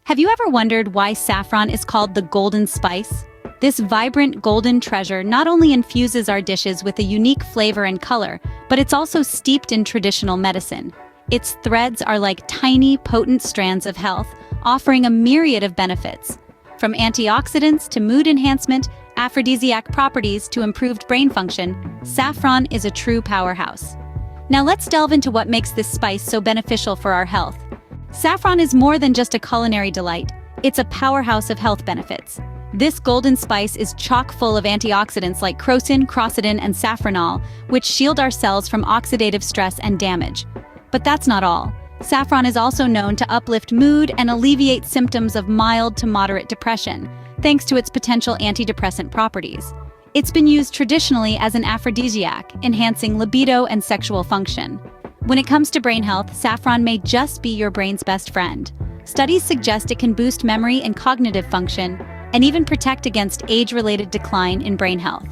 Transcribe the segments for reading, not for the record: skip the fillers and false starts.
Have you ever wondered why saffron is called the golden spice? This vibrant golden treasure not only infuses our dishes with a unique flavor and color, but it's also steeped in traditional medicine. Its threads are like tiny, potent strands of health, offering a myriad of benefits. From antioxidants to mood enhancement, aphrodisiac properties to improved brain function, saffron is a true powerhouse. Now let's delve into what makes this spice so beneficial for our health. Saffron is more than just a culinary delight, it's a powerhouse of health benefits. This golden spice is chock full of antioxidants like crocin, crocodin, and saffronol, which shield our cells from oxidative stress and damage. But that's not all. Saffron is also known to uplift mood and alleviate symptoms of mild to moderate depression, thanks to its potential antidepressant properties. It's been used traditionally as an aphrodisiac, enhancing libido and sexual function. When it comes to brain health, saffron may just be your brain's best friend. Studies suggest it can boost memory and cognitive function, and even protect against age-related decline in brain health.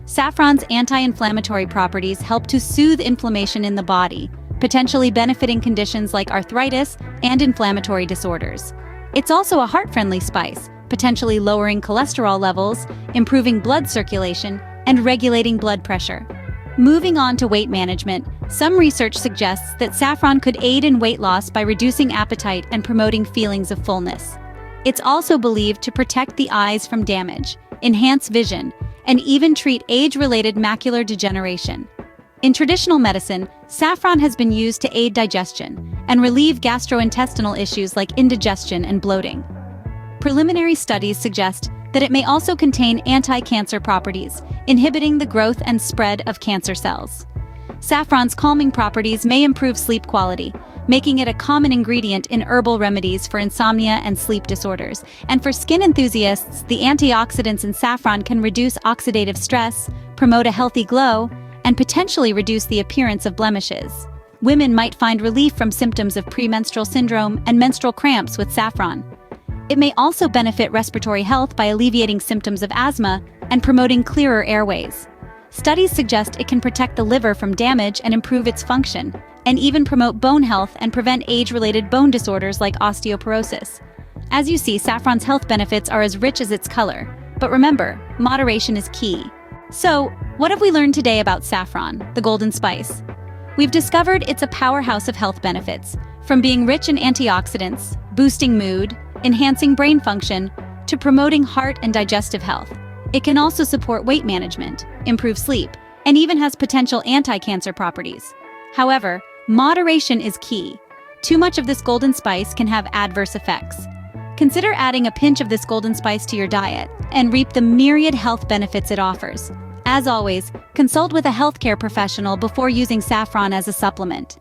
Saffron's anti-inflammatory properties help to soothe inflammation in the body, potentially benefiting conditions like arthritis and inflammatory disorders. It's also a heart-friendly spice, potentially lowering cholesterol levels, improving blood circulation, and regulating blood pressure. Moving on to weight management, some research suggests that saffron could aid in weight loss by reducing appetite and promoting feelings of fullness. It's also believed to protect the eyes from damage, enhance vision, and even treat age-related macular degeneration. In traditional medicine, saffron has been used to aid digestion and relieve gastrointestinal issues like indigestion and bloating. Preliminary studies suggest that it may also contain anti-cancer properties, inhibiting the growth and spread of cancer cells. Saffron's calming properties may improve sleep quality, making it a common ingredient in herbal remedies for insomnia and sleep disorders. And for skin enthusiasts, the antioxidants in saffron can reduce oxidative stress, promote a healthy glow, and potentially reduce the appearance of blemishes. Women might find relief from symptoms of premenstrual syndrome and menstrual cramps with saffron. It may also benefit respiratory health by alleviating symptoms of asthma and promoting clearer airways. Studies suggest it can protect the liver from damage and improve its function, and even promote bone health and prevent age-related bone disorders like osteoporosis. As you see, saffron's health benefits are as rich as its color. But remember, moderation is key. So, what have we learned today about saffron, the golden spice? We've discovered it's a powerhouse of health benefits, from being rich in antioxidants, boosting mood, enhancing brain function, to promoting heart and digestive health. It can also support weight management, improve sleep, and even has potential anti-cancer properties. However, moderation is key. Too much of this golden spice can have adverse effects. Consider adding a pinch of this golden spice to your diet and reap the myriad health benefits it offers. As always, consult with a healthcare professional before using saffron as a supplement.